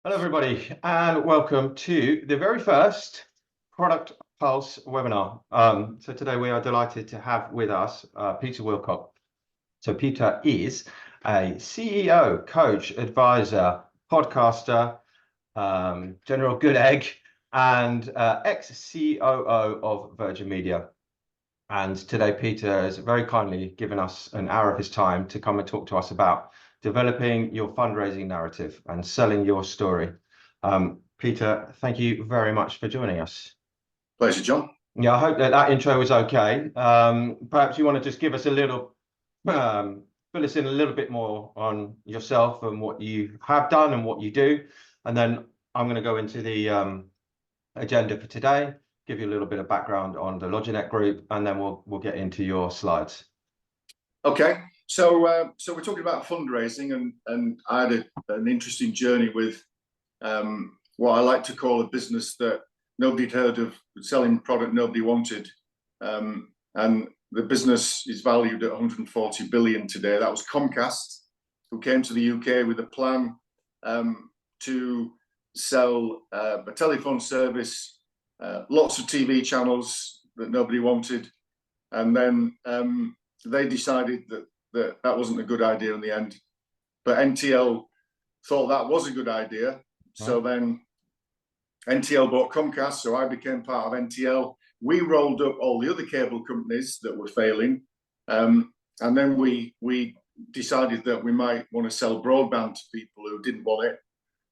Hello, everybody, and welcome to the very first Product Pulse webinar. So today we are delighted to have with us Peter Wilcock. So Peter is a CEO, coach, advisor, podcaster, general good egg, and ex-COO of Virgin Media. And today Peter has very kindly given us an hour of his time to come and talk to us about developing your fundraising narrative and selling your story. Peter, thank you very much for joining us. Pleasure, John. Yeah, I hope that intro was okay. Perhaps you want to just give us a little, fill us in a little bit more on yourself and what you have done and what you do. And then I'm going to go into the agenda for today, give you a little bit of background on the LogiNet group, and then we'll get into your slides. Okay, so we're talking about fundraising, and I had an interesting journey with what I like to call a business that nobody'd heard of, selling product nobody wanted, and the business is valued at 140 billion today. That was Comcast, who came to the UK with a plan to sell a telephone service, lots of TV channels that nobody wanted, and then they decided that wasn't a good idea in the end. But NTL thought that was a good idea. So then NTL bought Comcast, so I became part of NTL. We rolled up all the other cable companies that were failing, and then we decided that we might want to sell broadband to people who didn't want it,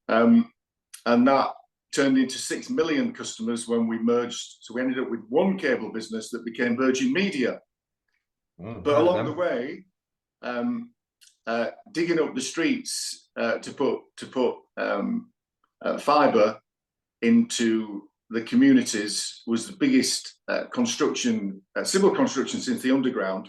and that turned into 6 million customers when we merged. So we ended up with one cable business that became Virgin Media. But along the way, digging up the streets to put fibre into the communities was the biggest civil construction since the underground.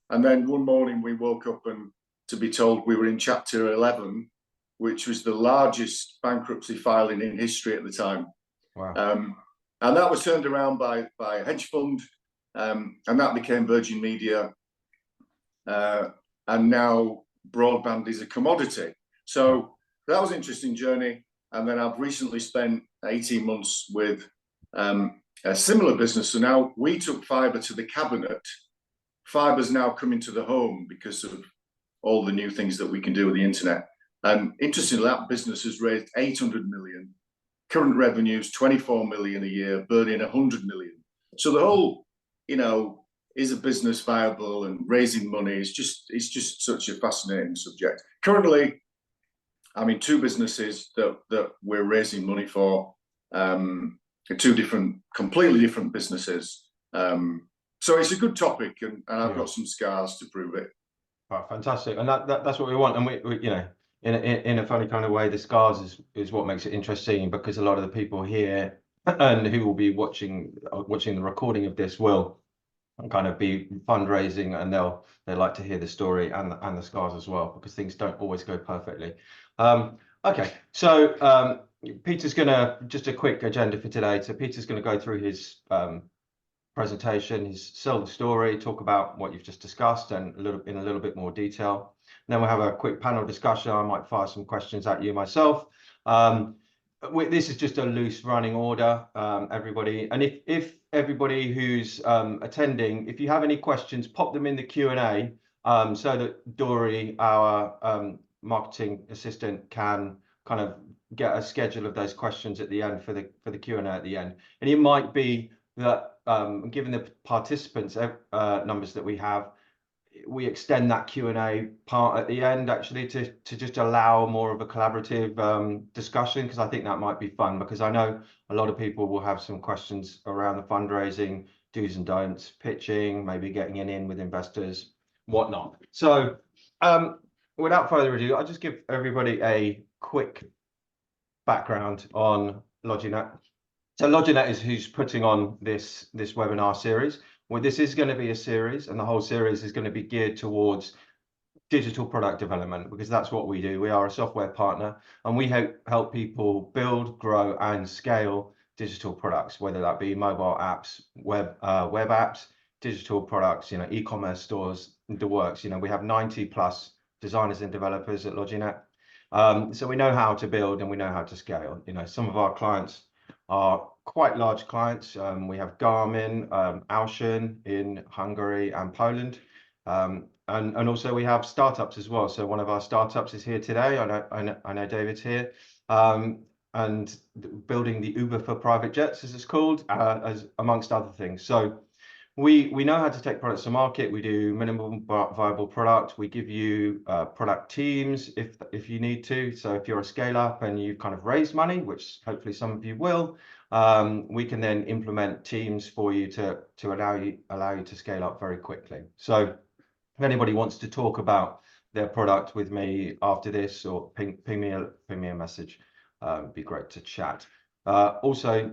And then one morning we woke up and to be told we were in Chapter 11, which was the largest bankruptcy filing in history at the time. Wow. And that was turned around by a hedge fund, and that became Virgin Media. And now broadband is a commodity. So that was an interesting journey. And then I've recently spent 18 months with a similar business. So now we took fibre to the cabinet. Fibre's now coming to the home because of all the new things that we can do with the internet. And interestingly, that business has raised 800 million, current revenues 24 million a year, burning 100 million. So the whole, is a business viable, and raising money is just such a fascinating subject. Currently, I'm in two businesses that we're raising money for, two completely different businesses. So it's a good topic, and I've got some scars to prove it. Oh, fantastic, and that's what we want. And we in a funny kind of way, the scars is what makes it interesting, because a lot of the people here and who will be watching the recording of this will kind of be fundraising, and they like to hear the story and the scars as well, because things don't always go perfectly. Okay, so Peter's gonna, just a quick agenda for today. So Peter's gonna go through his presentation, sell the story, talk about what you've just discussed, and in a little bit more detail. And then we'll have a quick panel discussion. I might fire some questions at you myself. This is just a loose running order, everybody. And if everybody who's attending, if you have any questions, pop them in the Q&A, so that Dory, our marketing assistant, can kind of get a schedule of those questions at the end for the Q&A at the end. And it might be that given the participants numbers that we have, we extend that Q&A part at the end, actually, to just allow more of a collaborative discussion, because I think that might be fun, because I know a lot of people will have some questions around the fundraising, do's and don'ts, pitching, maybe getting in with investors, whatnot. So without further ado, I'll just give everybody a quick background on LogiNet. So LogiNet is who's putting on this webinar series. Well, this is going to be a series, and the whole series is going to be geared towards digital product development, because that's what we do. We are a software partner, and we help people build, grow, and scale digital products, whether that be mobile apps, web apps, digital products, e-commerce stores, the works. We have 90+ designers and developers at LogiNet. So we know how to build and we know how to scale. You know, some of our clients are quite large clients. We have Garmin, Auchan in Hungary and Poland. And also we have startups as well. So one of our startups is here today. I know David's here. And building the Uber for private jets, as it's called, as amongst other things. So we know how to take products to market. We do minimum viable product. We give you product teams if you need to. So if you're a scale up and you've kind of raised money, which hopefully some of you will, we can then implement teams for you to allow you to scale up very quickly. So if anybody wants to talk about their product with me after this, or ping me a message, it'd be great to chat. Also,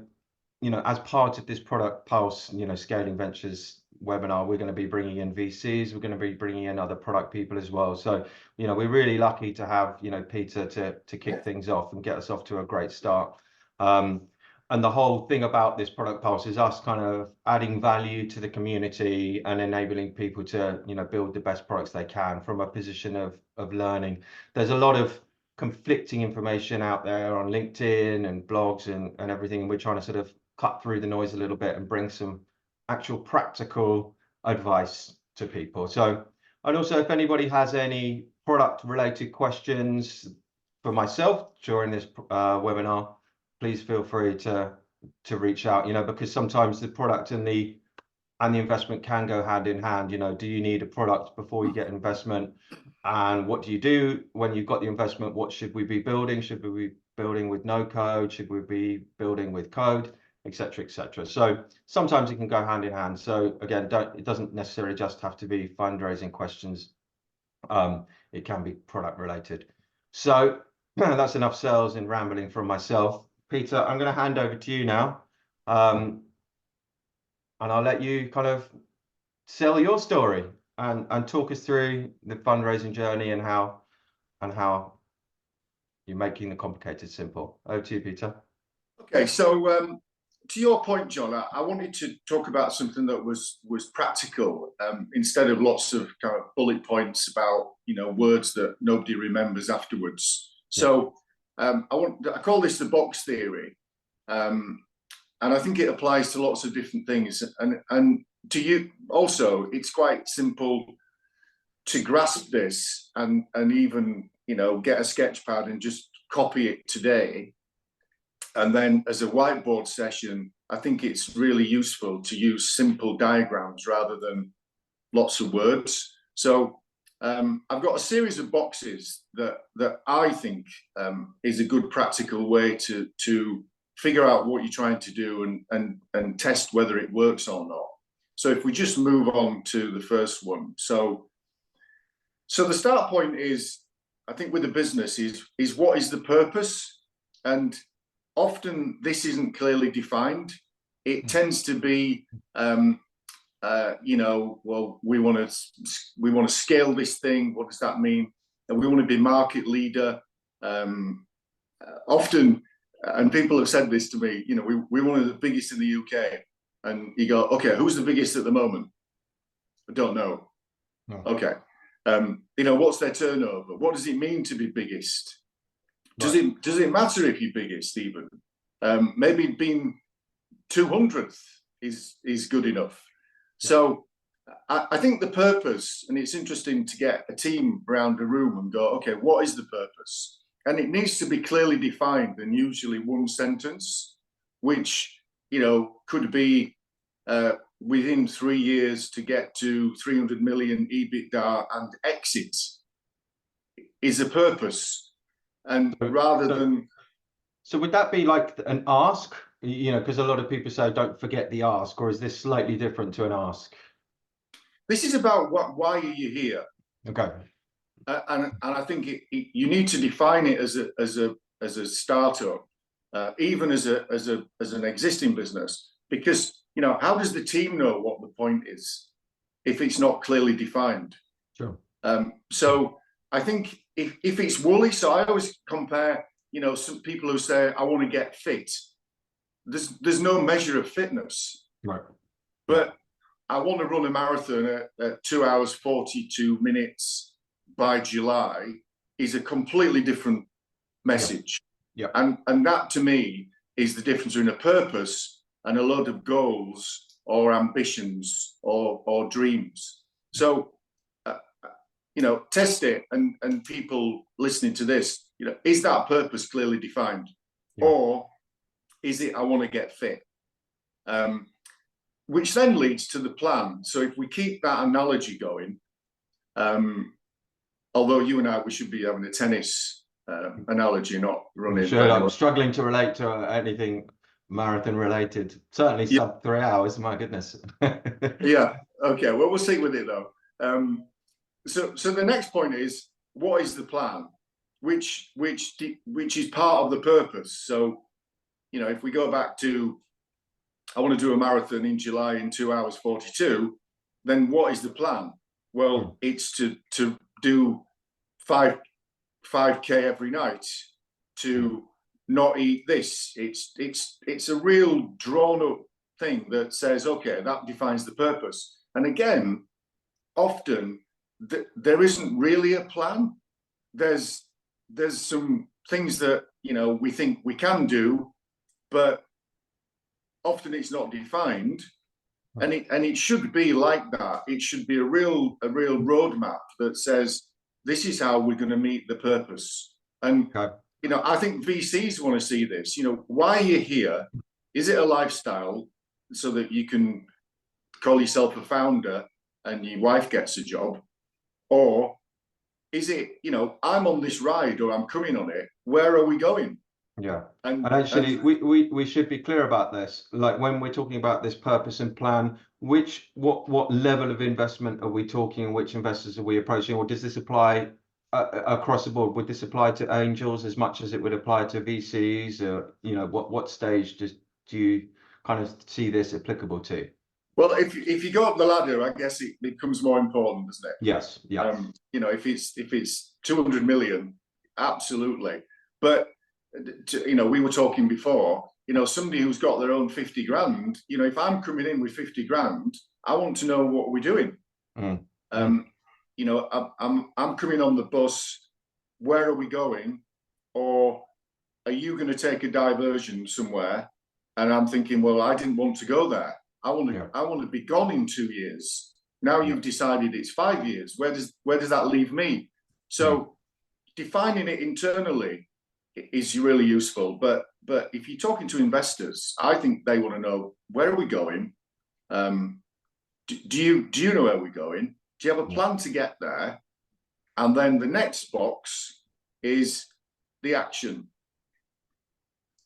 you know, as part of this Product Pulse, you know, Scaling Ventures webinar, we're going to be bringing in VCs, we're going to be bringing in other product people as well. So, you know, we're really lucky to have, you know, Peter to kick things off and get us off to a great start. And the whole thing about this Product Pulse is us kind of adding value to the community and enabling people to, you know, build the best products they can from a position of learning. There's a lot of conflicting information out there on LinkedIn and blogs and everything, and we're trying to sort of cut through the noise a little bit and bring some actual practical advice to people. So, and also if anybody has any product related questions for myself during this webinar, please feel free to reach out, you know, because sometimes the product and the investment can go hand in hand. You know, do you need a product before you get investment? And what do you do when you've got the investment? What should we be building? Should we be building with no code? Should we be building with code, etc., etc.? So sometimes it can go hand in hand. So again, it doesn't necessarily just have to be fundraising questions. It can be product related. So that's enough sales and rambling from myself. Peter, I'm going to hand over to you now. And I'll let you kind of sell your story and talk us through the fundraising journey and how you're making the complicated simple. Over to you, Peter. Okay, so to your point, John, I wanted to talk about something that was practical instead of lots of kind of bullet points about, you know, words that nobody remembers afterwards. So I call this the box theory, and I think it applies to lots of different things. And to you also, it's quite simple to grasp this and even, you know, get a sketch pad and just copy it today. And then as a whiteboard session, I think it's really useful to use simple diagrams rather than lots of words. So I've got a series of boxes that I think is a good practical way to figure out what you're trying to do and test whether it works or not. So if we just move on to the first one. So the start point is, I think with a business is what is the purpose? And often this isn't clearly defined. It tends to be, you know, well, we want to scale this thing. What does that mean? And we want to be market leader. Often, and people have said this to me, you know, we're one of the biggest in the UK. And you go, okay, who's the biggest at the moment? I don't know. No. Okay. You know, what's their turnover? What does it mean to be biggest? Right. Does it matter if you're biggest even? Maybe being 200th is good enough. Yeah. So I think the purpose, and it's interesting to get a team around the room and go, okay, what is the purpose? And it needs to be clearly defined, and usually one sentence, which, you know, could be within 3 years to get to 300 million EBITDA and exit is a purpose. And rather than... So would that be like an ask? You know, because a lot of people say, don't forget the ask, or is this slightly different to an ask? This is about why are you here? Okay. And I think you need to define it as a startup, even as an existing business, because, you know, how does the team know what the point is if it's not clearly defined? Sure. So I think if it's woolly, so I always compare, you know, some people who say, I want to get fit. There's no measure of fitness. Right. But I want to run a marathon at 2 hours, 42 minutes by July. is a completely different message. Yeah. And that to me is the difference between a purpose and a load of goals or ambitions or dreams. So, test it, and people listening to this, is that purpose clearly defined? Yeah. Or is it, I want to get fit? Which then leads to the plan. So if we keep that analogy going, although you and I, we should be having a tennis analogy, not running. Sure, I'm struggling to relate to anything marathon related. Certainly sub 3 hours, my goodness. Yeah, okay, well, we'll see with it though. So the next point is, what is the plan? Which is part of the purpose. So, if we go back to, I want to do a marathon in July in 2 hours 42, then what is the plan? Well, it's to do 5K every night, to not eat this. It's a real drawn up thing that says, okay, that defines the purpose. And again, often there isn't really a plan. There's some things that we think we can do, but often it's not defined. And it should be like that. It should be a real roadmap that says, this is how we're going to meet the purpose. And I think VCs want to see this. Why are you here? Is it a lifestyle so that you can call yourself a founder and your wife gets a job? Or is it, I'm on this ride, or I'm coming on it, where are we going? Yeah. And actually, we should be clear about this. Like, when we're talking about this purpose and plan, what level of investment are we talking? Which investors are we approaching? Or does this apply across the board? Would this apply to angels as much as it would apply to VCs? Or, what stage do you kind of see this applicable to? Well, if you go up the ladder, I guess it becomes more important, doesn't it? Yes. Yeah. If it's 200 million, absolutely. But we were talking before. Somebody who's got their own 50 grand. If I'm coming in with 50 grand, I want to know what we're doing. I'm coming on the bus. Where are we going? Or are you going to take a diversion somewhere? And I'm thinking, well, I didn't want to go there. I want to be gone in 2 years. Now you've decided it's 5 years. Where does that leave me? So defining it internally is really useful. But if you're talking to investors, I think they want to know, where are we going? Do you know where we're going? Do you have a plan to get there? And then the next box is the action,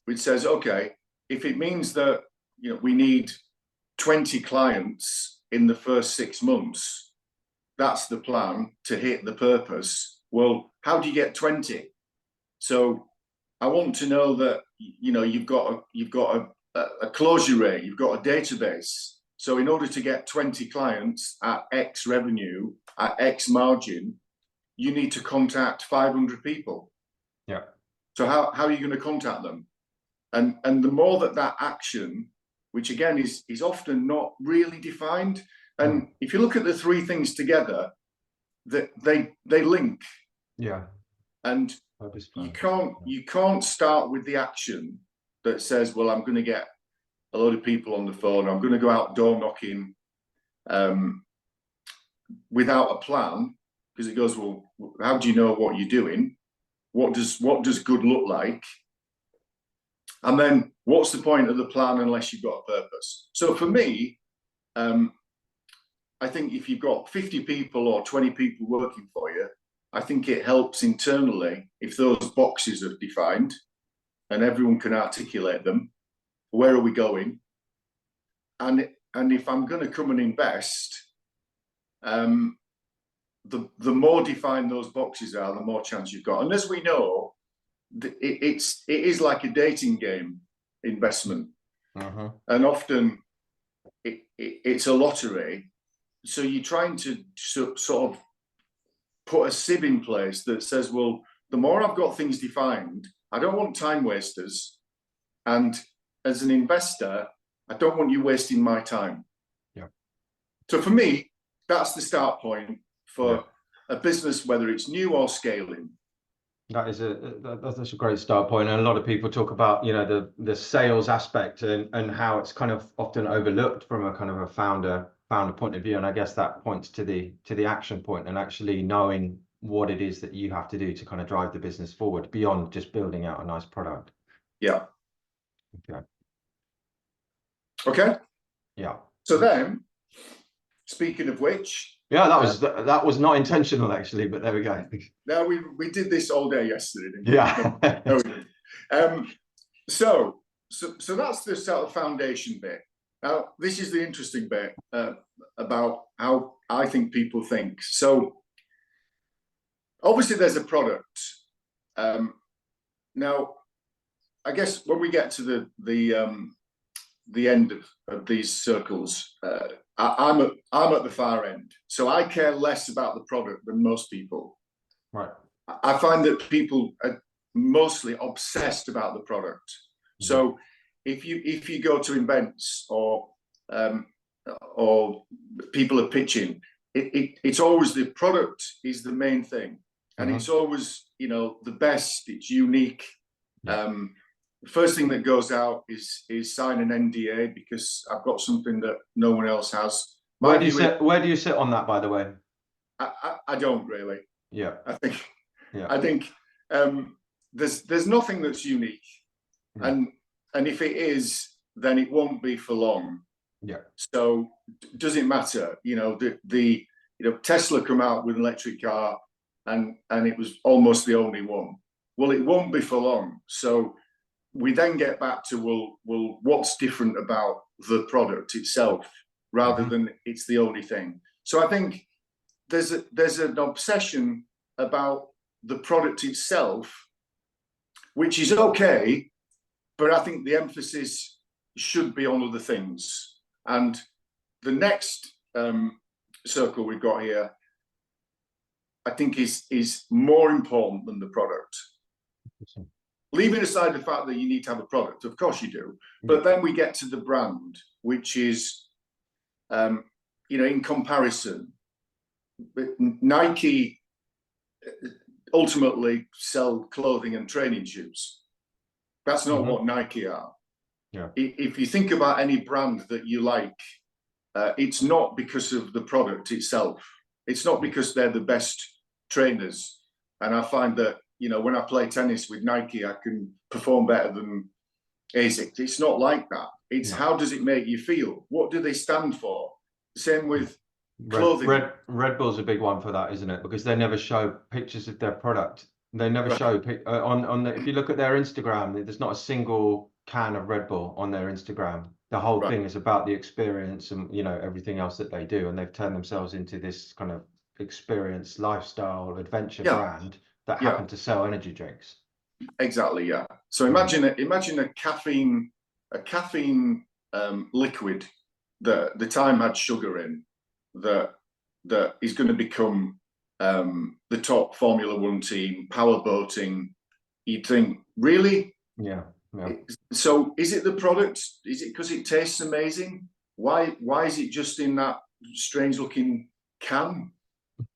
which says, okay, if it means that we need 20 clients in the first 6 months, that's the plan to hit the purpose. Well, how do you get 20? So I want to know that you've got a closure rate, you've got a database. So in order to get 20 clients at X revenue, at X margin, you need to contact 500 people. Yeah. So how are you going to contact them? And the more that action, which again is often not really defined. And if you look at the three things together, that they link. Yeah. And you can't start with the action that says, well, I'm going to get a load of people on the phone, I'm going to go out door knocking, without a plan, because it goes, well, how do you know what you're doing? What does good look like? And then what's the point of the plan unless you've got a purpose? So for me, I think if you've got 50 people or 20 people working for you, I think it helps internally if those boxes are defined and everyone can articulate them. Where are we going? And if I'm going to come and invest, the more defined those boxes are, the more chance you've got. And as we know, it is like a dating game, investment. And often it's a lottery. So you're trying to sort of put a sieve in place that says, well, the more I've got things defined, I don't want time wasters. And as an investor, I don't want you wasting my time. Yeah. So for me, that's the start point for a business, whether it's new or scaling. That is that's a great start point, and a lot of people talk about, you know, the sales aspect and how it's kind of often overlooked from a kind of a founder point of view, and I guess that points to the action point and actually knowing what it is that you have to do to kind of drive the business forward beyond just building out a nice product. Yeah. Okay. Okay. Yeah. So then, speaking of which, Yeah, that was not intentional actually, but there we go. now we did this all day yesterday, didn't we? Yeah. No, we didn't. So that's the sort of foundation bit. Now, this is the interesting bit about how I think people think. So, obviously, there's a product. Now, I guess when we get to the end of these circles, I'm at the far end. So I care less about the product than most people. Right. I find that people are mostly obsessed about the product. So if you go to events or people are pitching, it's always the product is the main thing, and it's always, you know, the best. It's unique. The first thing that goes out is sign an NDA because I've got something that no one else has. Where do you sit on that, by the way? I don't really. Yeah. I think there's nothing that's unique, and if it is, then it won't be for long. Yeah. So does it matter? You know, the Tesla come out with an electric car, and it was almost the only one. Well, it won't be for long. So we then get back to well, what's different about the product itself, rather than it's the only thing. So I think there's an obsession about the product itself, which is okay, but I think the emphasis should be on other things. And the next circle we've got here, I think is more important than the product. Leaving aside the fact that you need to have a product, of course you do, but then we get to the brand, which is, in comparison, Nike ultimately sell clothing and training shoes. That's not what Nike are. Yeah. If you think about any brand that you like, it's not because of the product itself. It's not because they're the best trainers. And I find that, when I play tennis with Nike, I can perform better than ASICS. It's not like that. It's how does it make you feel? What do they stand for? Same with clothing. Red Bull's a big one for that, isn't it? Because they never show pictures of their product. They never show if you look at their Instagram, there's not a single can of Red Bull on their Instagram. The whole thing is about the experience and everything else that they do, and they've turned themselves into this kind of experience, lifestyle, adventure brand that happen to sell energy drinks. Exactly, yeah. So imagine a caffeine liquid that the time had sugar in, that is going to become the top Formula One team, power boating. You'd think, really? Yeah. So is it the product? Is it because it tastes amazing? Why is it just in that strange looking can?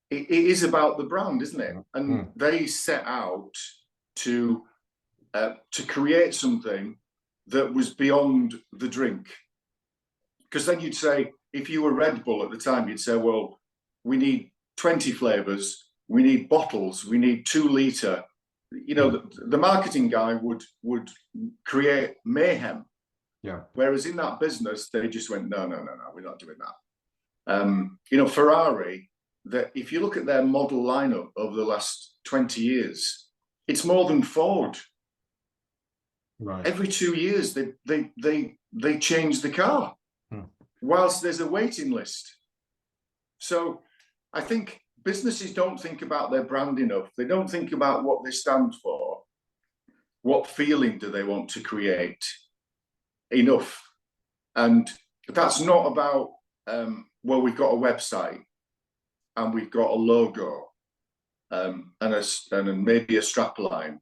It is about the brand, isn't it? And they set out to create something that was beyond the drink. Because then you'd say, if you were Red Bull at the time, you'd say, well, we need 20 flavors, we need bottles, we need 2 liter. The marketing guy would create mayhem. Yeah. Whereas in that business, they just went, no, we're not doing that. Ferrari, that if you look at their model lineup over the last 20 years, it's more than Ford. Right. Every 2 years, they change the car, whilst there's a waiting list. So I think businesses don't think about their brand enough. They don't think about what they stand for. What feeling do they want to create enough? And that's not about, we've got a website and we've got a logo and maybe a strap line.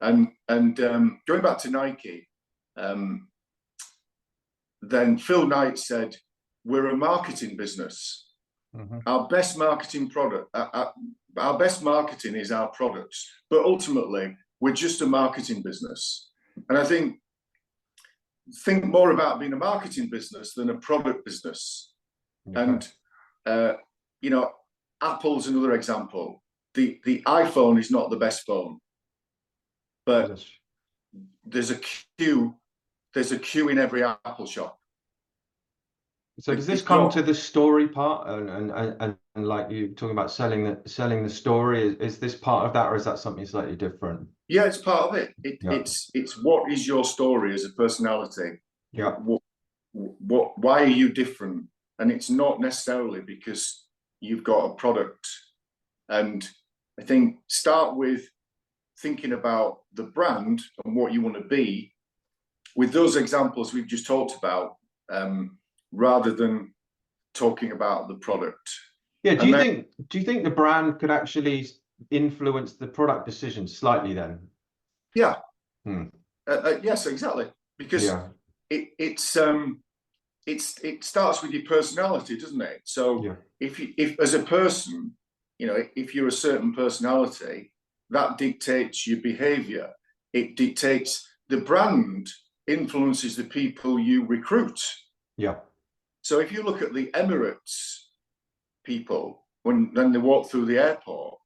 And going back to Nike, then Phil Knight said, we're a marketing business. Our best marketing product, our best marketing is our products, but ultimately we're just a marketing business. And I think more about being a marketing business than a product business. Okay. And you know, Apple's another example. The iPhone is not the best phone, but there's a queue in every Apple shop. So does this come to the story part, and like you talking about selling the story? Is this part of that, or is that something slightly different? Yeah, it's part of it. It's what is your story as a personality? Yeah. Why are you different? And it's not necessarily because you've got a product. And I think start with thinking about the brand and what you want to be with those examples we've just talked about, rather than talking about the product. Yeah. Do you think the brand could actually influence the product decision slightly then? Yeah. Yes, exactly. Because it starts with your personality, doesn't it? So if as a person, you know, if you're a certain personality, that dictates your behavior. It dictates the brand influences the people you recruit. Yeah. So if you look at the Emirates people, when they walk through the airport,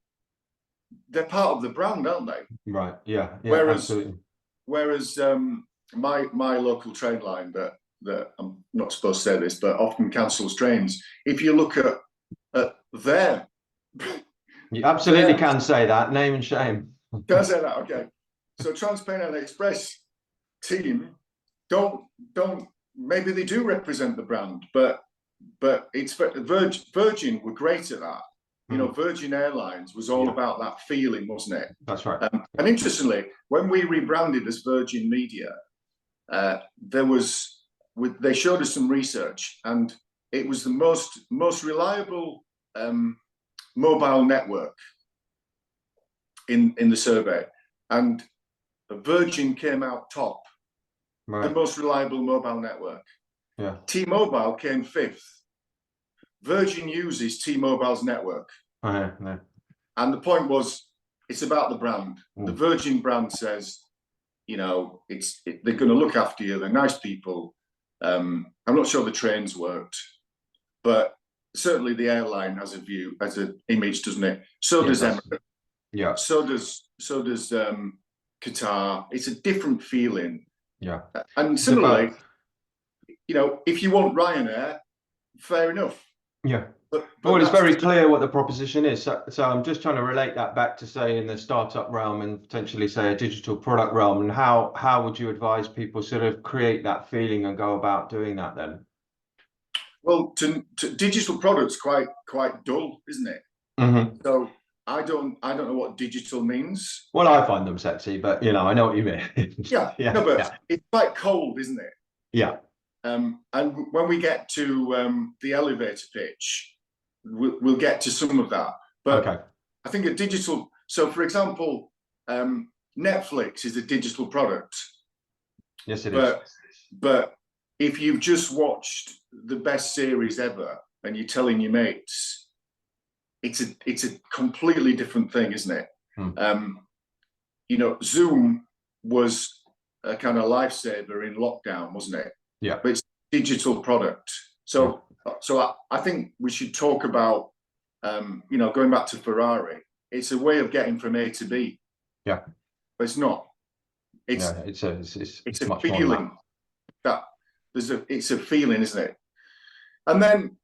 they're part of the brand, aren't they? Right. Yeah. Absolutely. Whereas my local train line that I'm not supposed to say this, but often cancels trains. If you look at their, you absolutely can say that. Name and shame. Can I say that? Okay. So TransPennine Express team don't maybe they do represent the brand, but it's Virgin were great at that. You know, Virgin Airlines was all about that feeling, wasn't it? That's right. And interestingly, when we rebranded as Virgin Media, they showed us some research, and it was the most reliable mobile network in the survey, and Virgin came out top. Right. The most reliable mobile network. Yeah. T-Mobile came 5th. Virgin uses T-Mobile's network. Oh, yeah. And the point was, it's about the brand. The Virgin brand says, you know, they're going to look after you. They're nice people. I'm not sure the trains worked, but certainly the airline has a view, has an image, doesn't it? So does Emirates. Yeah. So does Qatar. It's a different feeling. Yeah. And similarly, you know, if you want Ryanair, fair enough. Yeah. But well, it's very clear what the proposition is. So I'm just trying to relate that back to, say, in the startup realm and potentially, say, a digital product realm. And how would you advise people sort of create that feeling and go about doing that then? Well, to digital products quite dull, isn't it? Mm-hmm. So I don't know what digital means. Well, I find them sexy, but you know, I know what you mean. Yeah. No, but it's quite cold, isn't it? Yeah. And when we get to the elevator pitch, we'll get to some of that. But I think a digital. So, for example, Netflix is a digital product. Yes, it is. But if you've just watched the best series ever and you're telling your mates, it's a completely different thing, isn't it? You know, Zoom was a kind of lifesaver in lockdown, wasn't it? Yeah. But it's a digital product. So I think we should talk about, you know, going back to Ferrari, it's a way of getting from A to B. Yeah. But it's not. It's a feeling that it's a feeling, isn't it? And then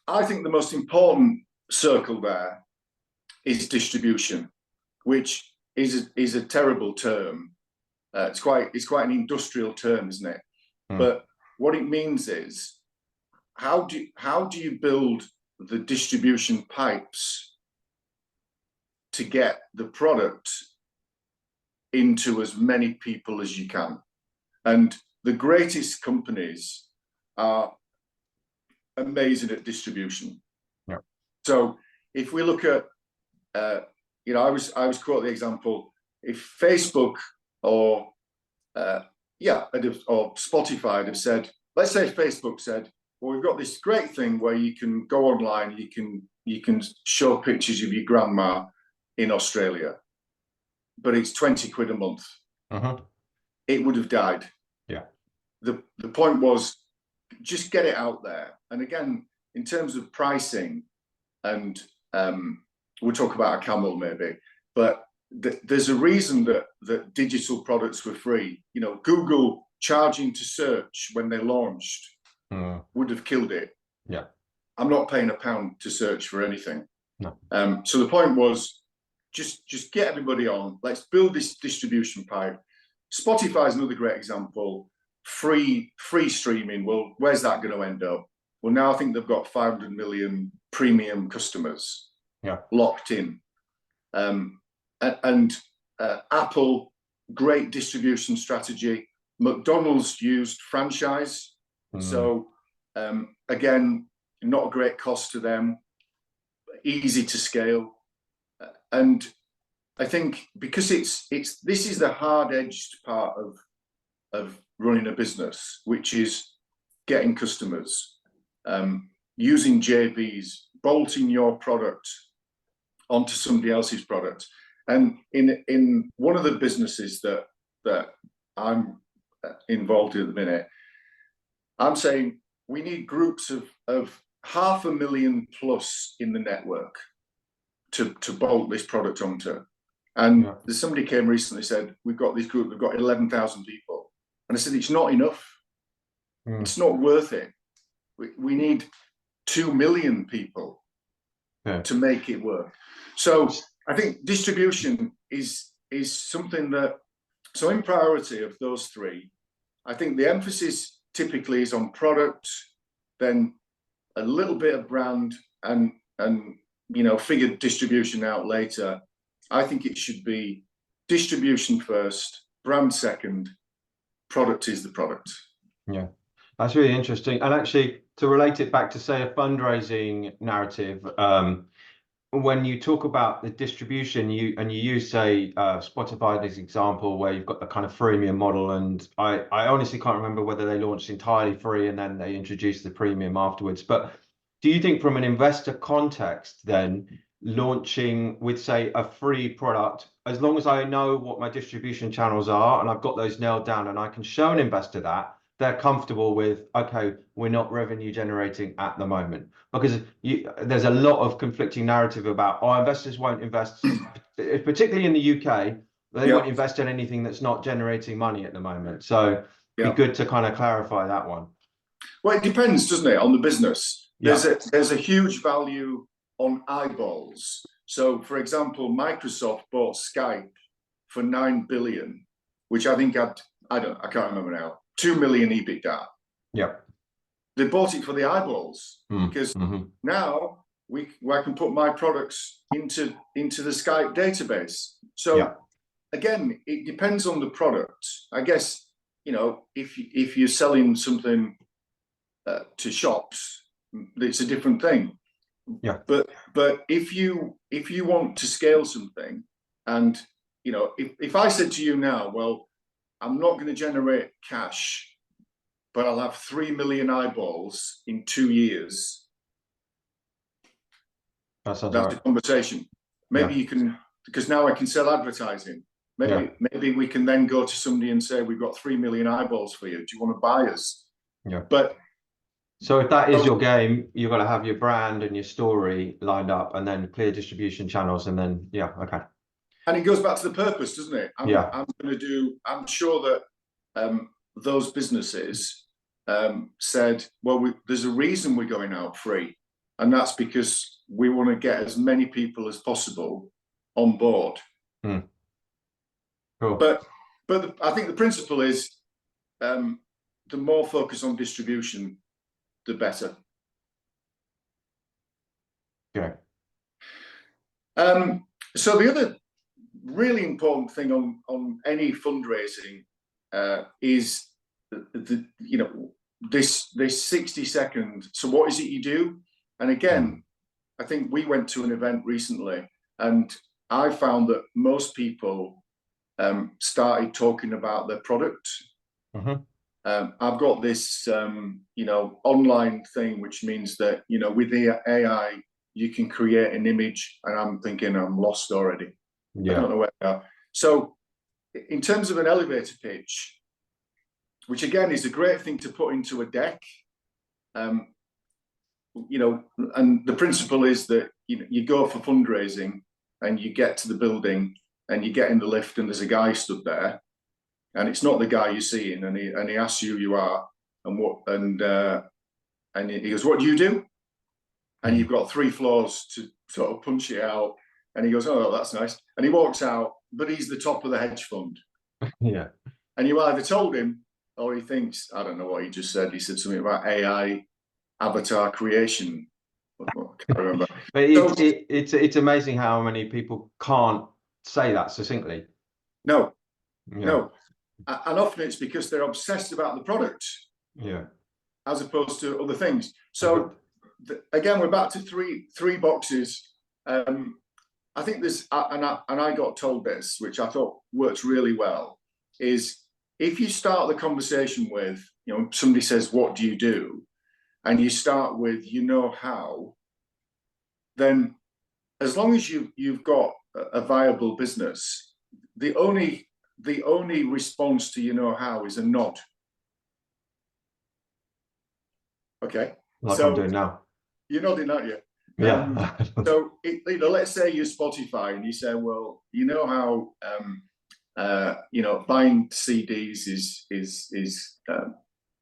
I think the most important circle there is distribution, which is a terrible term. It's quite an industrial term, isn't it? But what it means is, how do you build the distribution pipes to get the product into as many people as you can? And the greatest companies are amazing at distribution. Yeah. So if we look at, you know, I was quote the example, if Facebook or Spotify had have said, let's say Facebook said, well, we've got this great thing where you can go online, you can you can show pictures of your grandma in Australia, but it's 20 quid a month. It would have died. Yeah. The point was just get it out there. And again, in terms of pricing, and we'll talk about a camel maybe, but there's a reason that digital products were free. You know, Google charging to search when they launched would have killed it. Yeah. I'm not paying £1 to search for anything. No. So the point was just get everybody on. Let's build this distribution pipe. Spotify is another great example. Free streaming. Well, where's that going to end up? Well, now I think they've got 500 million premium customers locked in. And Apple, great distribution strategy. McDonald's used franchise. So again, not a great cost to them, easy to scale. And I think because this is the hard-edged part of running a business, which is getting customers, using JVs, bolting your product onto somebody else's product. And in one of the businesses that I'm involved in at the minute, I'm saying we need groups of 500,000 plus in the network to bolt this product onto. And there's somebody came recently said, we've got this group, we've got 11,000 people. And I said, it's not enough. It's not worth it. We need 2 million people to make it work. So I think distribution is something that, so in priority of those three, I think the emphasis typically is on product, then a little bit of brand, and you know, figure distribution out later. I think it should be distribution first, brand second, product is the product. Yeah, that's really interesting. And actually, to relate it back to, say, a fundraising narrative, when you talk about the distribution, you use, say, Spotify as an example, where you've got the kind of freemium model, and I honestly can't remember whether they launched entirely free and then they introduced the premium afterwards. But do you think from an investor context, then, launching with, say, a free product, as long as I know what my distribution channels are and I've got those nailed down and I can show an investor that, they're comfortable with, okay, we're not revenue generating at the moment? Because there's a lot of conflicting narrative about, oh, investors won't invest, particularly in the UK, they won't invest in anything that's not generating money at the moment. So it'd be good to kind of clarify that one. Well, it depends, doesn't it, on the business? There's a huge value on eyeballs. So, for example, Microsoft bought Skype for 9 billion, which I think I can't remember now, 2 million EBITDA. Yeah. They bought it for the eyeballs because now I can put my products into the Skype database. So again, it depends on the product. I guess, you know, if you're selling something to shops, it's a different thing. Yeah. But if you want to scale something, and you know, if I said to you now, well, I'm not going to generate cash, but I'll have 3 million eyeballs in 2 years. That's a conversation. Maybe you can, because now I can sell advertising. Maybe we can then go to somebody and say, we've got 3 million eyeballs for you. Do you want to buy us? Yeah. But so if that is your game, you've got to have your brand and your story lined up, and then clear distribution channels, and then okay. And it goes back to the purpose, doesn't it? I'm sure that those businesses said, well, there's a reason we're going out free, and that's because we want to get as many people as possible on board. Cool. But I think the principle is the more focus on distribution, the better. Okay. So the other really important thing on any fundraising is this 60-second. So what is it you do? And again, I think we went to an event recently, and I found that most people started talking about their product. I've got this online thing, which means that with the AI, you can create an image, and I'm thinking I'm lost already. Yeah. I don't know where they are. So in terms of an elevator pitch, which again is a great thing to put into a deck, you know, and the principle is that you go for fundraising and you get to the building and you get in the lift and there's a guy stood there, and it's not the guy you're seeing, and he asks you who you are and what, and he goes, "What do you do?" And you've got 3 floors to sort of punch it out. And he goes, "Oh, that's nice." And he walks out, but he's the top of the hedge fund. Yeah. And you either told him, or he thinks, I don't know what he just said. He said something about AI avatar creation. I can't remember. But it's amazing how many people can't say that succinctly. No, Yeah. no. And often it's because they're obsessed about the product. Yeah. As opposed to other things. So again, we're back to three boxes. I think there's, and I got told this, which I thought works really well, is if you start the conversation with, you know, somebody says, "What do you do?" and you start with, "You know how," then as long as you've got a viable business, the only response to "you know how" is a nod. Okay. Like so I'm doing now. You're nodding, aren't you? Yeah. So you know, let's say you're Spotify and you say, "Well, you know how you know, buying CDs is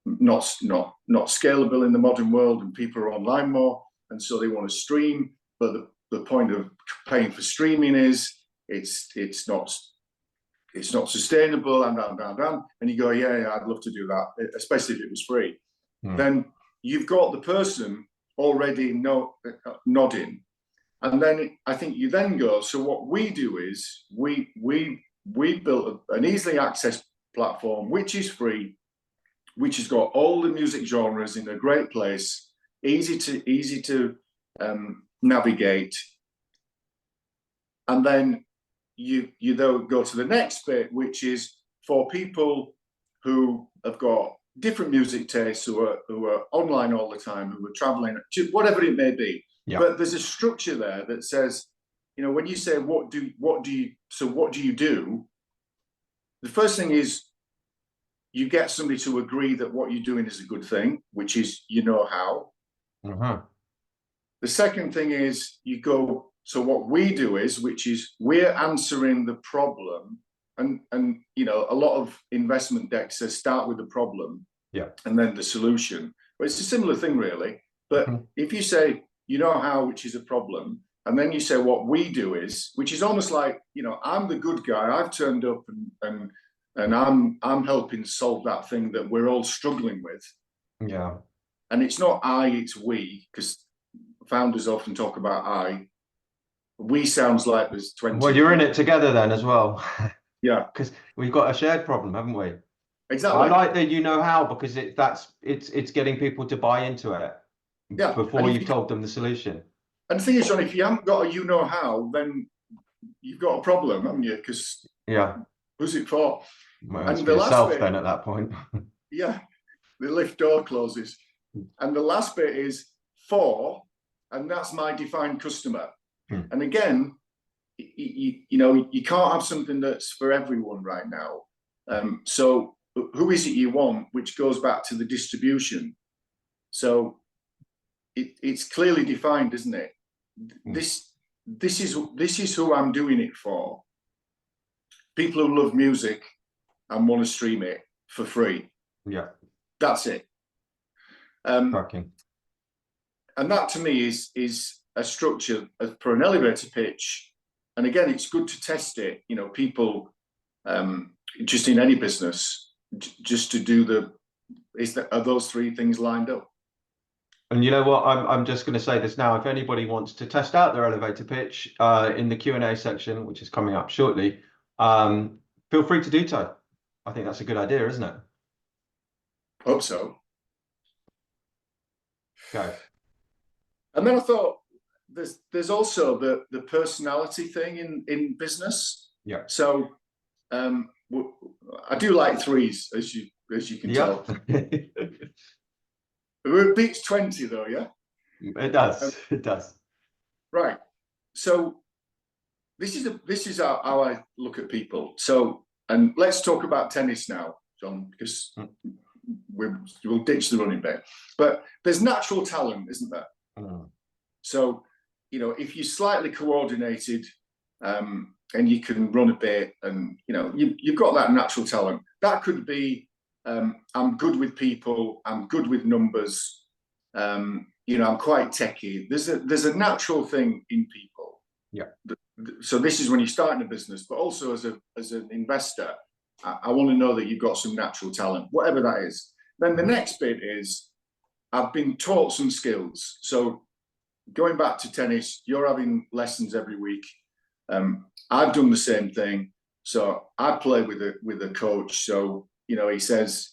not scalable in the modern world, and people are online more, and so they want to stream. But the point of paying for streaming is it's not sustainable." And you go, "Yeah, I'd love to do that, especially if it was free." Then you've got the person already nodding, and then I think you then go, "So what we do is we built an easily accessed platform which is free, which has got all the music genres in a great place, easy to navigate." And then you though go to the next bit, which is for people who have got different music tastes, who are online all the time, who are traveling, whatever it may be. Yeah. But there's a structure there that says, you know, when you say what do you do, the first thing is you get somebody to agree that what you're doing is a good thing, which is "you know how." The second thing is you go, "So what we do is," which is we're answering the problem. And you know, a lot of investment decks says start with the problem, yeah, and then the solution. But it's a similar thing, really. But if you say "you know how," which is a problem, and then you say "what we do is," which is almost like, you know, I'm the good guy. I've turned up and I'm helping solve that thing that we're all struggling with. Yeah. And it's not I, it's we, because founders often talk about I. We sounds like there's 20. Well, you're in it together then as well. Yeah. Because we've got a shared problem, haven't we? Exactly. I like that "you know how" because it's getting people to buy into it. Yeah. Before you've told them the solution. And the thing is, John, if you haven't got a "you know how," then you've got a problem, haven't you? Because who's it for? Well, and it's the for last yourself bit, then at that point. Yeah, the lift door closes. And the last bit is "for," and that's my defined customer. And again, you know, you can't have something that's for everyone right now. So who is it you want, which goes back to the distribution. So it's clearly defined, isn't it? This is who I'm doing it for. People who love music and want to stream it for free. Yeah. That's it. Cracking. And that to me is a structure for an elevator pitch. And again, it's good to test it. You know, people just in any business, just to do are those 3 things lined up? And you know what? I'm just going to say this now. If anybody wants to test out their elevator pitch in the Q&A section, which is coming up shortly, feel free to do so. I think that's a good idea, isn't it? Hope so. Okay. And then I thought there's also the personality thing in business. Yeah. So I do like 3s, as you can tell. It beats 20 though, yeah. It does. It does. Right. So this is how I look at people. So, and let's talk about tennis now, John, because we'll ditch the running bit. But there's natural talent, isn't there? So, if you're slightly coordinated, and you can run a bit, and you've got that natural talent. That could be, I'm good with people, I'm good with numbers, I'm quite techie. There's a natural thing in people. Yeah. So this is when you start in a business, but also as an investor, I want to know that you've got some natural talent, whatever that is. Then the next bit is, I've been taught some skills. So going back to tennis, you're having lessons every week. I've done the same thing. So I play with a coach. So, he says,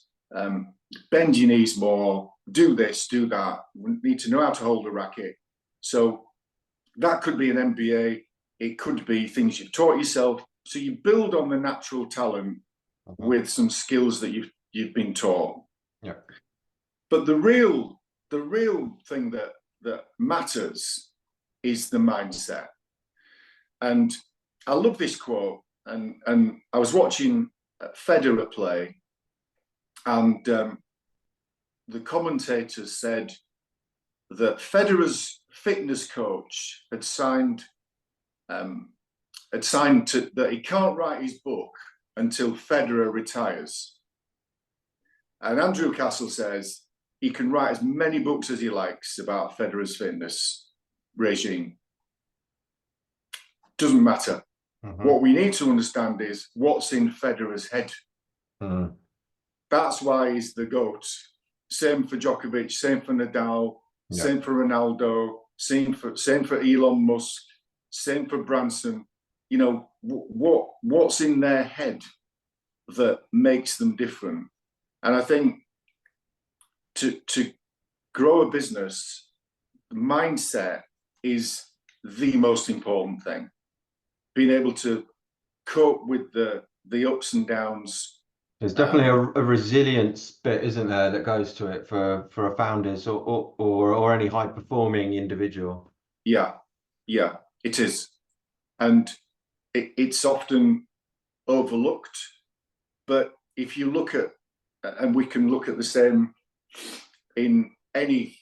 bend your knees more, do this, do that. We need to know how to hold a racket. So that could be an MBA. It could be things you've taught yourself. So you build on the natural talent with some skills that you've been taught. Yeah. But the real thing that matters is the mindset. And I love this quote. And I was watching Federer play, and the commentator said that Federer's fitness coach had signed that he can't write his book until Federer retires. And Andrew Castle says he can write as many books as he likes about Federer's fitness regime. Doesn't matter. What we need to understand is what's in Federer's head. That's why he's the GOAT. Same for Djokovic, same for Nadal, same for Ronaldo, same for Elon Musk, same for Branson. What's in their head that makes them different. And I think to grow a business, mindset is the most important thing. Being able to cope with the ups and downs. There's definitely a resilience bit, isn't there, that goes to it for a founders or any high performing individual. Yeah, it is. And it's often overlooked. But if you look at, and we can look at the same in anything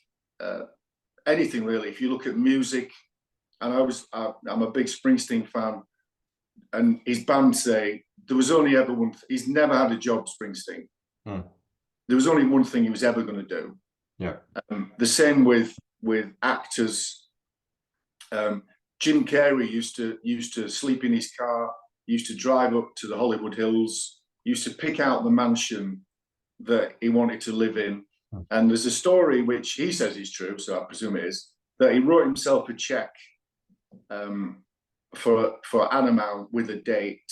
really. If you look at music, and I'm a big Springsteen fan, and his band say there was only ever one. He's never had a job, Springsteen. There was only one thing he was ever going to do. Yeah. The same with actors. Jim Carrey used to sleep in his car. Used to drive up to the Hollywood Hills. Used to pick out the mansion that he wanted to live in. And there's a story which he says is true, so I presume it is, that he wrote himself a check for Animal with a date,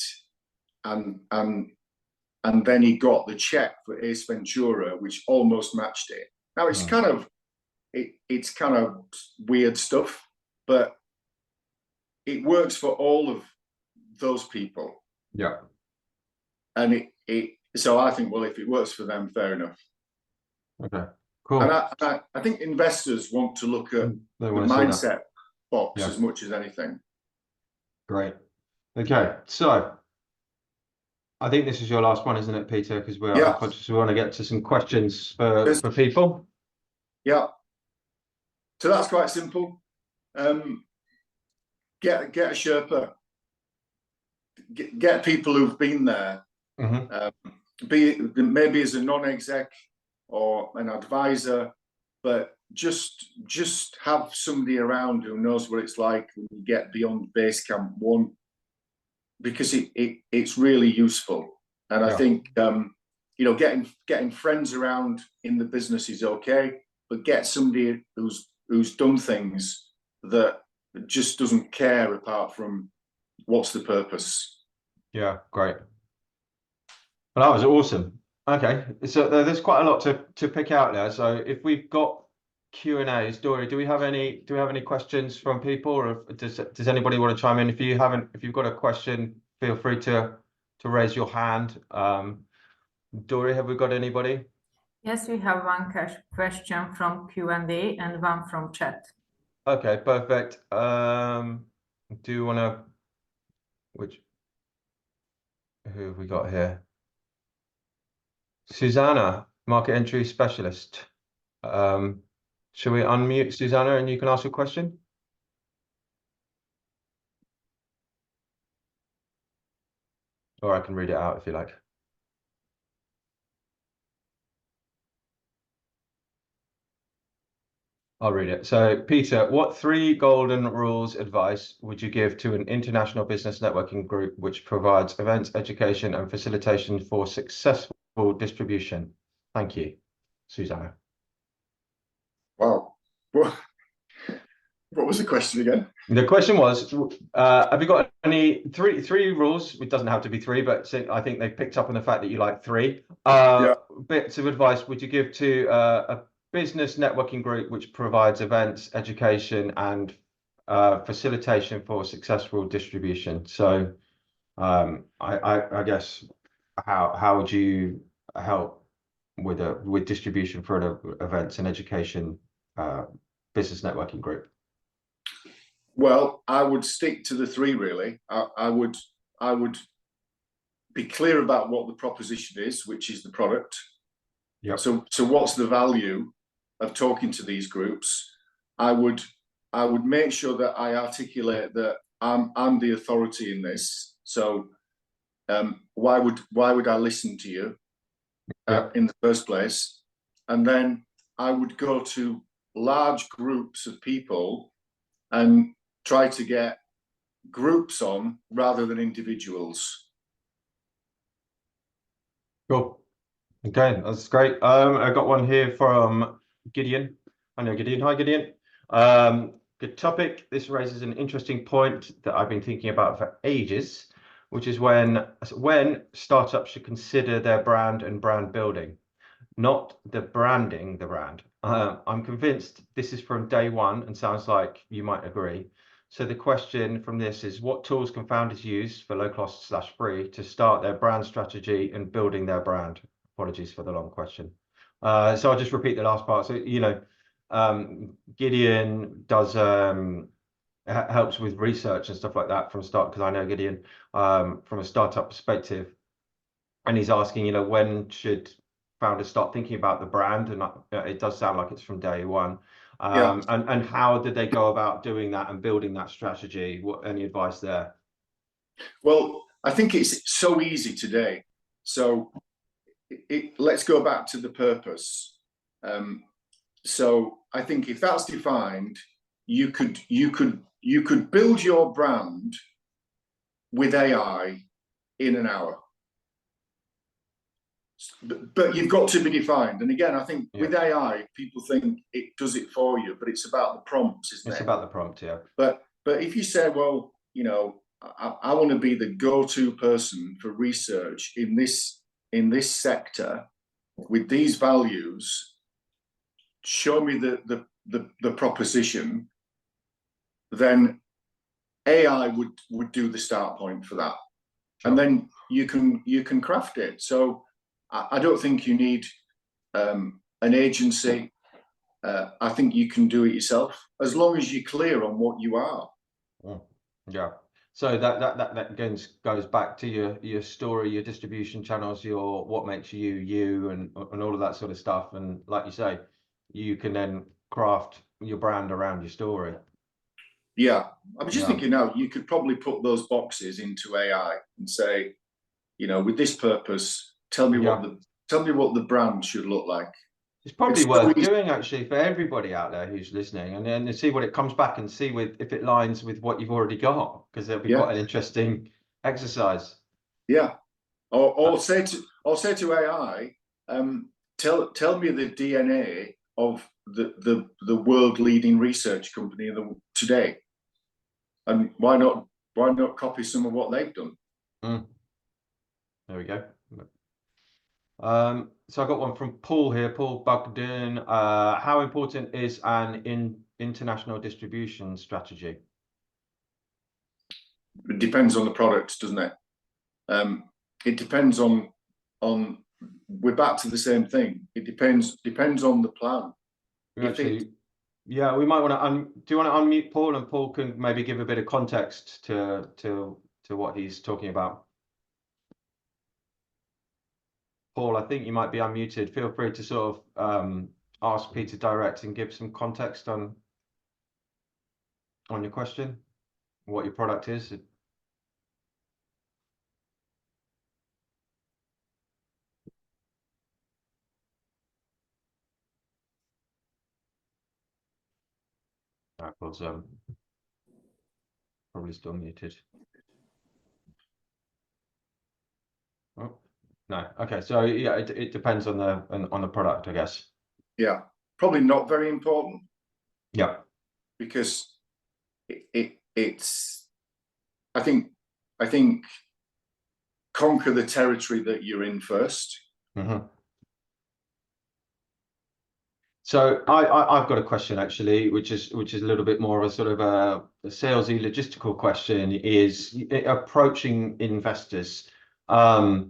and then he got the check for Ace Ventura, which almost matched it. Now it's kind of weird stuff, but it works for all of those people. Yeah. And so I think, well, if it works for them, fair enough. Okay, cool. And I think investors want to look at the mindset box as much as anything. Great. Okay, so I think this is your last one, isn't it, Peter? Because we're conscious we want to get to some questions for people. Yeah. So that's quite simple. Get a Sherpa. Get people who've been there. Maybe as a non-exec or an advisor, but just have somebody around who knows what it's like when you get beyond base camp 1, because it's really useful. And I think getting friends around in the business is okay, but get somebody who's done things that just doesn't care apart from what's the purpose. Yeah, great. Well, that was awesome. Okay, so there's quite a lot to pick out there. So if we've got Q&As, Dory, do we have any questions from people, or does anybody want to chime in? If you've got a question, feel free to raise your hand. Dory, have we got anybody? Yes, we have one question from Q&A and one from chat. Okay, perfect. Do you want to, who have we got here? Susanna, market entry specialist. Shall we unmute Susanna and you can ask a question? Or I can read it out if you like. I'll read it. So, Peter, what 3 golden rules advice would you give to an international business networking group which provides events, education, and facilitation for successful distribution? Thank you, Susanna. Wow. What was the question again? The question was, have you got any three rules? It doesn't have to be 3, but I think they picked up on the fact that you like 3. Yeah. Bits of advice would you give to a business networking group which provides events, education, and facilitation for successful distribution? So, I guess how would you help with distribution for an events and education business networking group? Well, I would stick to the 3 really. I would be clear about what the proposition is, which is the product. Yeah. So what's the value of talking to these groups? I would make sure that I articulate that I'm the authority in this. So why would I listen to you in the first place? And then I would go to large groups of people and try to get groups on rather than individuals. Cool. Okay, that's great. I got one here from Gideon. I know Gideon. Hi, Gideon. Good topic. This raises an interesting point that I've been thinking about for ages, which is when startups should consider their brand and brand building, not the branding the brand. I'm convinced this is from day one and sounds like you might agree. So the question from this is, what tools can founders use for low cost / free to start their brand strategy and building their brand? Apologies for the long question. So I'll just repeat the last part. So, Gideon does helps with research and stuff like that from start, because I know Gideon from a startup perspective, and he's asking, when should founders start thinking about the brand? And it does sound like it's from day one. And how did they go about doing that and building that strategy? Any advice there? Well, I think it's so easy today. So let's go back to the purpose. So I think if that's defined, you could build your brand with AI in an hour. But you've got to be defined. And again, I think with AI, people think it does it for you, but it's about the prompts, isn't it? It's about the prompt, yeah. But if you say, well, I want to be the go-to person for research in this sector with these values, show me the proposition, then AI would do the start point for that. Sure. And then you can craft it. So I don't think you need an agency. I think you can do it yourself as long as you're clear on what you are. Yeah. So that goes back to your story, your distribution channels, your what makes you, and all of that sort of stuff. And like you say, you can then craft your brand around your story. Yeah, I was just thinking now, you could probably put those boxes into AI and say, with this purpose, tell me what the brand should look like. It's probably worth doing actually for everybody out there who's listening, and then see what it comes back and see if it lines with what you've already got, because it'll be quite an interesting exercise. Yeah, or say to AI, tell me the DNA of the world leading research company today, and why not copy some of what they've done? There we go. So I got one from Paul here, Paul Bugden. How important is an international distribution strategy? It depends on the product, doesn't it? It depends on. We're back to the same thing. It depends on the plan. Yeah, we might want to do you want to unmute Paul, and Paul can maybe give a bit of context to what he's talking about. Paul, I think you might be unmuted. Feel free to sort of ask Peter direct and give some context on your question, what your product is. Paul's probably still muted. Oh, no. Okay, so yeah, it depends on the product, I guess. Yeah, probably not very important. Yeah. Because it's I think conquer the territory that you're in first. Mm-hmm. So I've got a question actually, which is a little bit more of a sort of a salesy logistical question, is approaching investors. How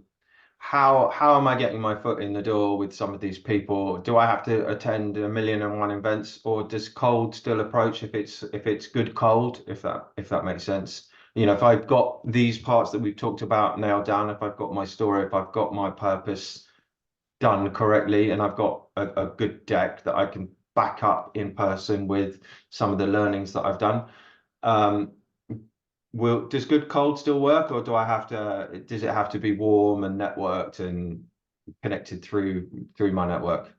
am I getting my foot in the door with some of these people? Do I have to attend 1,000,001 events, or does cold still approach if it's good cold, if that makes sense? You know, if I've got these parts that we've talked about nailed down, if I've got my story, if I've got my purpose done correctly, and I've got a good deck that I can back up in person with some of the learnings that I've done. Does good cold still work, or does it have to be warm and networked and connected through my network?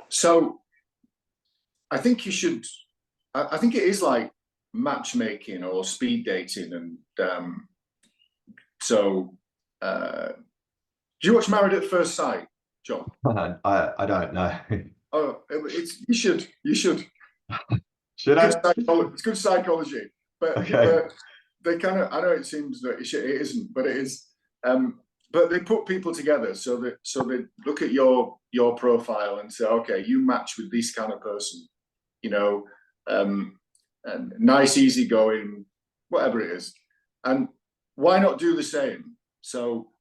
So I think you should. I think it is like matchmaking or speed dating, and so. Do you watch Married at First Sight, John? I don't know. Oh, you should. Should I? It's good psychology, but Okay. they kind of. I know it seems that it isn't, but it is. But they put people together so they look at your profile and say, okay, you match with this kind of person, you know, and nice, easygoing, whatever it is, and why not do the same? So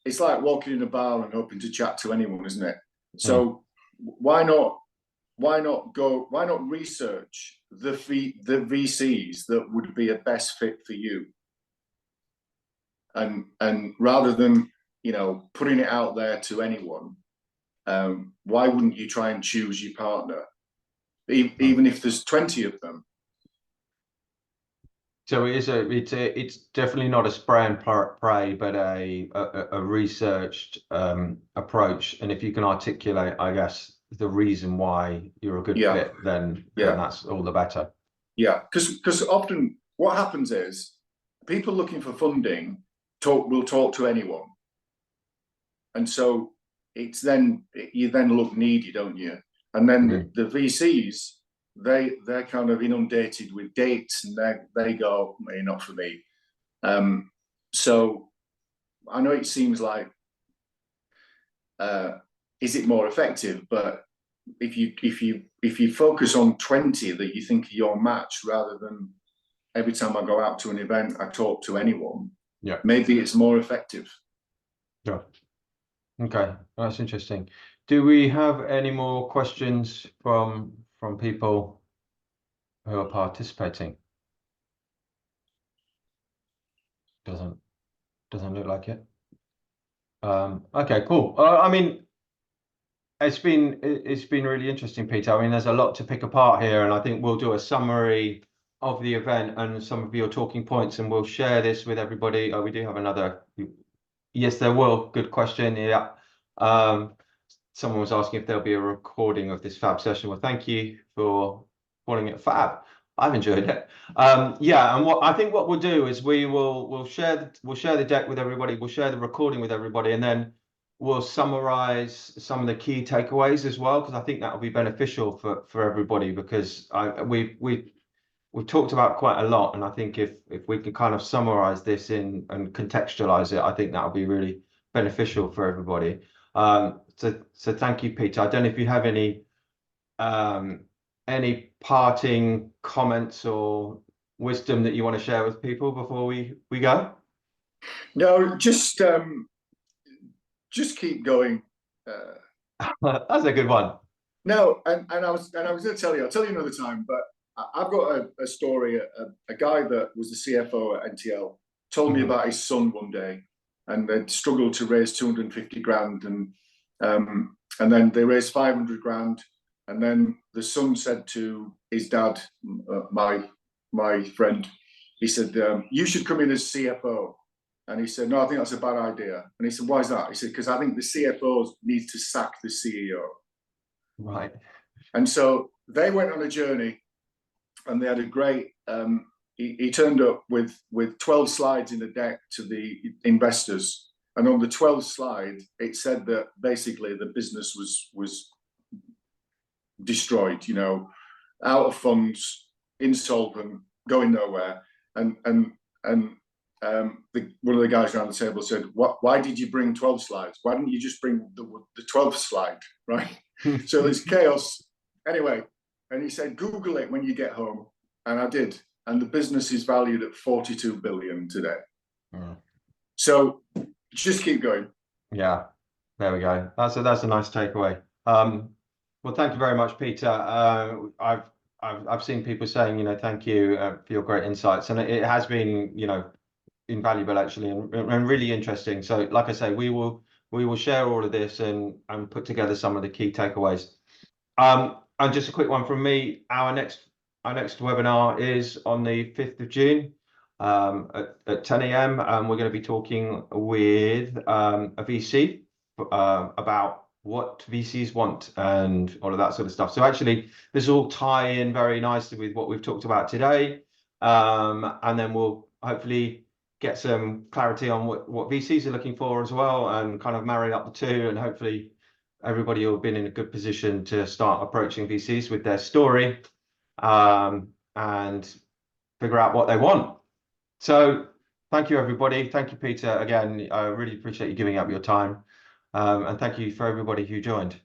it's like walking in a bar and hoping to chat to anyone, isn't it? So why not research the VCs that would be a best fit for you, and rather than putting it out there to anyone, why wouldn't you try and choose your partner, even if there's 20 of them? So it's definitely not a spray and pray, but a researched approach. And if you can articulate, I guess, the reason why you're a good fit, then that's all the better. Yeah, because often what happens is people looking for funding will talk to anyone, and so you then look needy, don't you? And then the VCs, they're kind of inundated with dates, and they go, not for me. So I know it seems like, is it more effective? But if you focus on 20 that you think are your match, rather than every time I go out to an event I talk to anyone, maybe it's more effective. Yeah. Okay, that's interesting. Do we have any more questions from people who are participating? Doesn't look like it. Okay, cool. I mean, it's been really interesting, Peter. I mean, there's a lot to pick apart here, and I think we'll do a summary of the event and some of your talking points, and we'll share this with everybody. Oh, we do have another. Yes, there will. Good question. Yeah. Someone was asking if there'll be a recording of this fab session. Well, thank you for calling it fab. I've enjoyed it. Yeah, and what we'll do is we'll share the deck with everybody. We'll share the recording with everybody, and then we'll summarize some of the key takeaways as well, because I think that will be beneficial for everybody, because we've talked about quite a lot, and I think if we can kind of summarize this and contextualize it, I think that will be really beneficial for everybody. So thank you, Peter. I don't know if you have any parting comments or wisdom that you want to share with people before we go. No, just keep going. That's a good one. No, and I was going to tell you, I'll tell you another time, but I've got a story. A guy that was the CFO at NTL told me about his son one day, and they'd struggled to raise 250 grand, and then they raised 500 grand, and then the son said to his dad, my friend, he said, "You should come in as CFO." And he said, "No, I think that's a bad idea." And he said, "Why is that?" He said, "Because I think the CFO needs to sack the CEO." Right. And so they went on a journey, and they had a great. He turned up with 12 slides in the deck to the investors, and on the 12th slide, it said that basically the business was destroyed. You know, out of funds, insolvent, going nowhere, and one of the guys around the table said, "Why did you bring 12 slides? Why didn't you just bring the 12th slide?" Right? So there's chaos. Anyway, and he said, "Google it when you get home." And I did. And the business is valued at 42 billion today. So just keep going. Yeah, there we go. That's a nice takeaway. Well, thank you very much, Peter. I've seen people saying, thank you for your great insights, and it has been, invaluable actually, and really interesting. So, like I say, we will share all of this and put together some of the key takeaways. And just a quick one from me. Our next webinar is on the 5th of June at 10 a.m. We're going to be talking with a VC about what VCs want and all of that sort of stuff. So actually, this will tie in very nicely with what we've talked about today. And then we'll hopefully get some clarity on what VCs are looking for as well, and kind of marry up the two, and hopefully everybody will have been in a good position to start approaching VCs with their story and figure out what they want. So thank you, everybody. Thank you, Peter. Again, I really appreciate you giving up your time. And thank you for everybody who joined.